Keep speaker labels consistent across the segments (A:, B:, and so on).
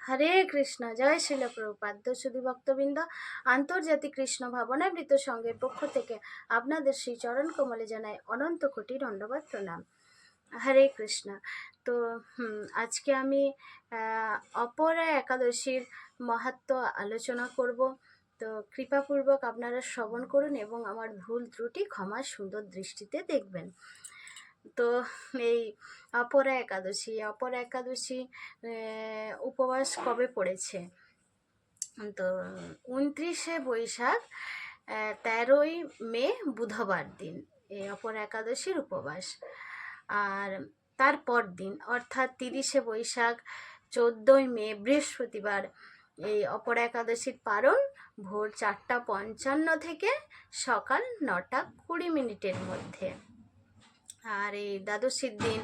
A: হরে কৃষ্ণ। জয় শিল প্রভুপাদ। দর্শী ভক্তবৃন্দ, আন্তর্জাতিক কৃষ্ণ ভাবনামৃত সংঘের পক্ষ থেকে আপনাদের শ্রী চরণ কমলে জানাই অনন্ত কোটি দণ্ডবাদ প্রণাম। হরে কৃষ্ণ। তো আজকে আমি অপরা একাদশীর মাহাত্ম্য আলোচনা করব। তো কৃপাপূর্বক আপনারা শ্রবণ করুন এবং আমার ভুল ত্রুটি ক্ষমা সুন্দর দৃষ্টিতে দেখবেন। তো এই অপরা একাদশী উপবাস কবে পড়েছে? তো 29শে বৈশাখ 13ই মে বুধবার দিন এই অপরা একাদশীর উপবাস। আর তারপর দিন অর্থাৎ 30শে বৈশাখ 14ই মে বৃহস্পতিবার এই অপরা একাদশীর পারণ ভোর 4:55 থেকে সকাল 9:20 মধ্যে। আর এই দ্বাদশীর দিন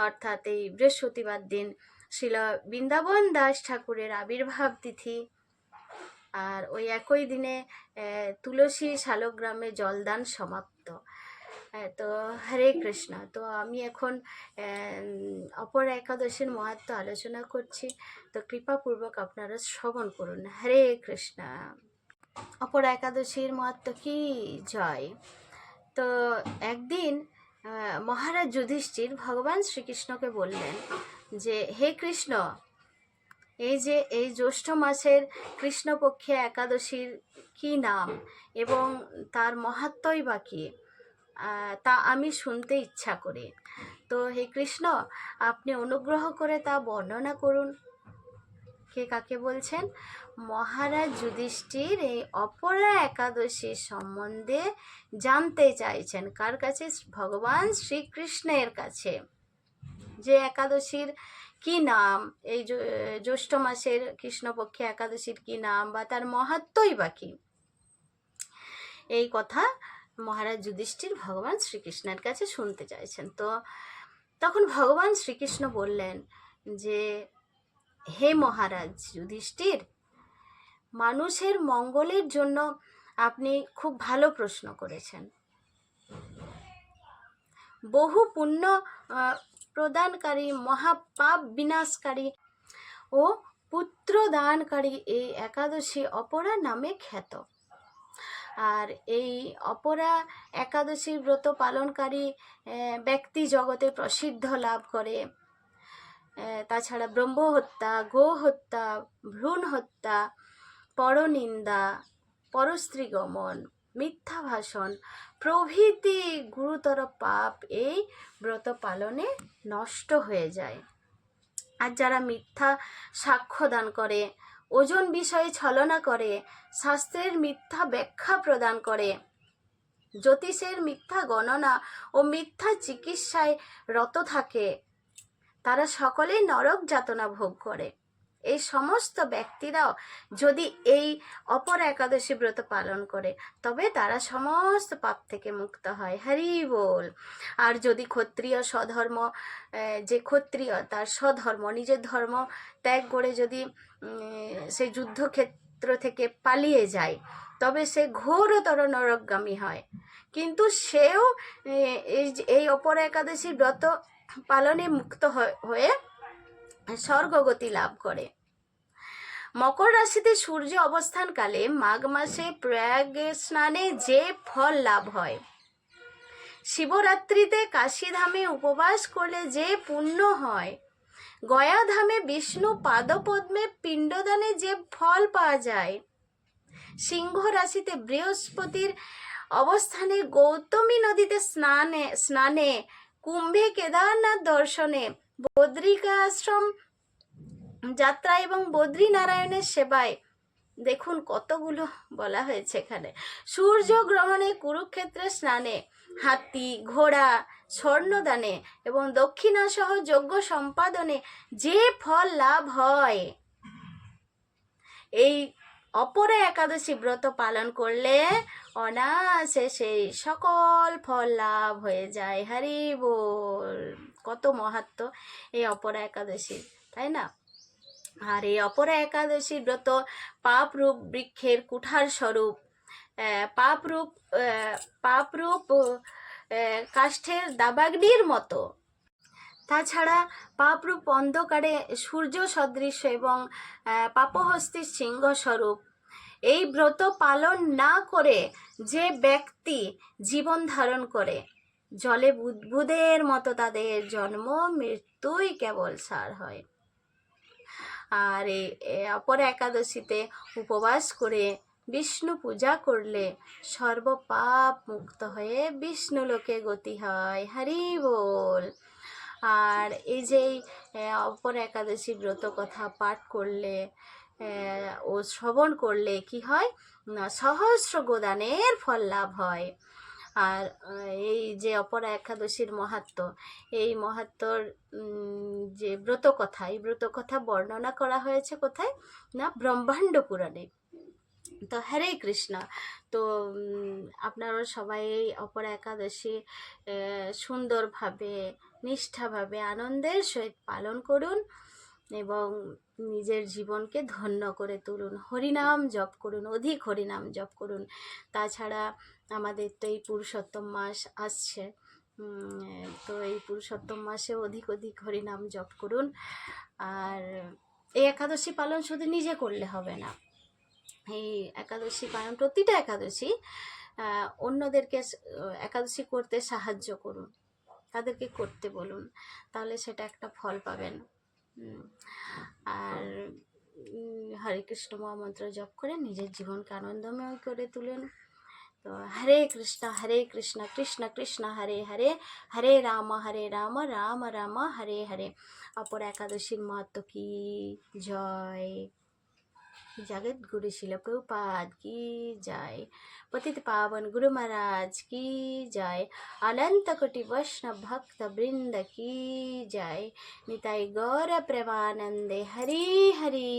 A: অর্থাৎ এই বৃহস্পতিবার দিন শ্রীল বৃন্দাবন দাস ঠাকুরের আবির্ভাব তিথি। আর ওই একই দিনে তুলসী শালগ্রামে জলদান সমাপ্ত। তো হরে কৃষ্ণ। তো আমি এখন অপরা একাদশীর মাহাত্ম্য আলোচনা করছি। তো কৃপাপূর্বক আপনারা শ্রবণ করুন। হরে কৃষ্ণ। অপরা একাদশীর মাহাত্ম্য কি জয়। তো একদিন মহারাজ যুধিষ্ঠির ভগবান শ্রীকৃষ্ণকে বললেন যে হে কৃষ্ণ, এই জ্যৈষ্ঠ মাসের কৃষ্ণপক্ষে একাদশীর কি নাম এবং তার মাহাত্ম্যই বা কী, তা আমি শুনতে ইচ্ছা করি। তো হে কৃষ্ণ, আপনি অনুগ্রহ করে তা বর্ণনা করুন। কে কাকে বলছেন? মহারাজ যুধিষ্ঠির এই অপরা একাদশীর সম্বন্ধে জানতে চাইছেন। কার কাছে? ভগবান শ্রীকৃষ্ণের কাছে। যে একাদশীর কি নাম, এই জ্যৈষ্ঠ মাসের কৃষ্ণপক্ষে একাদশীর কি নাম বা তার মাহাত্ম্যই বা কী, এই কথা মহারাজ যুধিষ্ঠির ভগবান শ্রীকৃষ্ণের কাছে শুনতে চাইছেন। তো তখন ভগবান শ্রীকৃষ্ণ বললেন যে হে মহারাজ যুধিষ্ঠির, মানুষের মঙ্গলের জন্য আপনি খুব ভালো প্রশ্ন করেছেন। বহু পুণ্য প্রদানকারী, মহাপাপ বিনাশকারী ও পুত্র দানকারী এই একাদশী অপরা নামে খ্যাত। আর এই অপরা একাদশীর ব্রত পালনকারী ব্যক্তি জগতে প্রসিদ্ধ লাভ করে। তাছাড়া ব্রহ্মহত্যা, গোহত্যা, ভ্রূণ হত্যা, পরনিন্দা, পরস্ত্রীগমন, মিথ্যা ভাষণ প্রভৃতি গুরুতর পাপ এই ব্রত পালনে নষ্ট হয়ে যায়। আর যারা মিথ্যা সাক্ষ্য দান করে, ওজন বিষয়ে ছলনা করে, শাস্ত্রের মিথ্যা ব্যাখ্যা প্রদান করে, জ্যোতিষের মিথ্যা গণনা ও মিথ্যা চিকিৎসায় রত থাকে, তারা সকলেই নরক যাতনা ভোগ করে। এই সমস্ত ব্যক্তিরাও যদি এই অপরা একাদশী ব্রত পালন করে তবে তারা সমস্ত পাপ থেকে মুক্ত হয়। হরি বল। আর যদি ক্ষত্রিয় স্বধর্ম, যে ক্ষত্রিয় তার স্বধর্ম নিজের ধর্ম ত্যাগ করে যদি সে যুদ্ধক্ষেত্র থেকে পালিয়ে যায় তবে সে ঘোরতর নরকগামী হয়। কিন্তু সেও এই অপরা একাদশী ব্রত পালনে মুক্ত হয়ে স্বর্গগতি লাভ করে। মকর রাশিতে সূর্য অবস্থানকালে মাঘ মাসে প্রয়াগ স্নানে যে ফল লাভ হয়, শিবরাত্রিতে কাশীধামে উপবাস করলে যে পুণ্য হয়, গয়াধামে বিষ্ণু পাদপদ্মে পিণ্ডদানে যে ফল পাওয়া যায়, সিংহ রাশিতে বৃহস্পতির অবস্থানে গৌতমী নদীতে স্নানে, কুম্ভে কেদারনাথ দর্শনে, বদ্রিকাশ্রম যাত্রা এবং বদ্রীনারায়ণের সেবায়, দেখুন কতগুলো বলা হয়েছে এখানে, সূর্য গ্রহণে, কুরুক্ষেত্রে স্নানে, হাতি ঘোড়া স্বর্ণদানে এবং দক্ষিণাসহ যজ্ঞ সম্পাদনে যে ফল লাভ হয়, এই অপরা একাদশী ব্রত পালন করলে অনায়াসে সেই সকল ফল লাভ হয়ে যায়। হরি বল। কত মাহাত্ম্য এই অপরা একাদশী, তাই না? আর এই অপরা একাদশী ব্রত পাপরূপ বৃক্ষের কুঠার স্বরূপ, পাপরূপ কাষ্ঠের দাবাগ্নির মতো। তাছাড়া পাপরূপ অন্ধকারে সূর্য সদৃশ এবং পাপহস্তির সিংহ স্বরূপ এই ব্রত পালন না করে যে ব্যক্তি জীবন ধারণ করে, জলে বুদবুদের মতো তাদের জন্ম মৃত্যুই কেবল সার হয়। আর এই অপর একাদশীতে উপবাস করে বিষ্ণু পূজা করলে সর্বপাপ মুক্ত হয়ে বিষ্ণু লোকে গতি হয়। হরি বল। আর এই যে অপর একাদশী ব্রত কথা পাঠ করলে ও শ্রবণ করলে কি হয় না, সহস্র গোদানের ফল লাভ হয়। আর এই যে অপরা একাদশীর মাহাত্ম্য, এই মাহাত্ম্যর যে ব্রত কথা, এই ব্রত কথা বর্ণনা করা হয়েছে কোথায় না, ব্রহ্মাণ্ড পুরাণে। তো হরে কৃষ্ণ। তো আপনারা সবাই এই অপরা একাদশী সুন্দরভাবে নিষ্ঠাভাবে আনন্দের সহিত পালন করুন এবং নিজের জীবনকে ধন্য করে তুলুন। হরিনাম জপ করুন, অধিক হরিনাম জপ করুন। তাছাড়া আমাদের তো এই পুরুষোত্তম মাস আসছে, তো এই পুরুষোত্তম মাসে অধিক অধিক হরিনাম জপ করুন। আর এই একাদশী পালন শুধু নিজে করলে হবে না, এই একাদশী পালন প্রতিটা একাদশী অন্যদেরকে একাদশী করতে সাহায্য করুন, তাদেরকে করতে বলুন, তাহলে সেটা একটা ফল পাবেন। আর হরে কৃষ্ণ মহামন্ত্র জপ করে নিজের জীবনকে আনন্দময় করে তুলেন। তো হরে কৃষ্ণ কৃষ্ণ কৃষ্ণ হরে হরে, হরে রাম রাম রাম হরে হরে। অপর একাদশীর মাহাত্ম্য কি জয়। जगत गुरु शिल प्रभुपाद की जय। पतित पावन गुरु महाराज की जय। अनंत कोटि वैष्णव भक्त वृंद की जय। निताई गौर प्रेमानंदे हरि हरि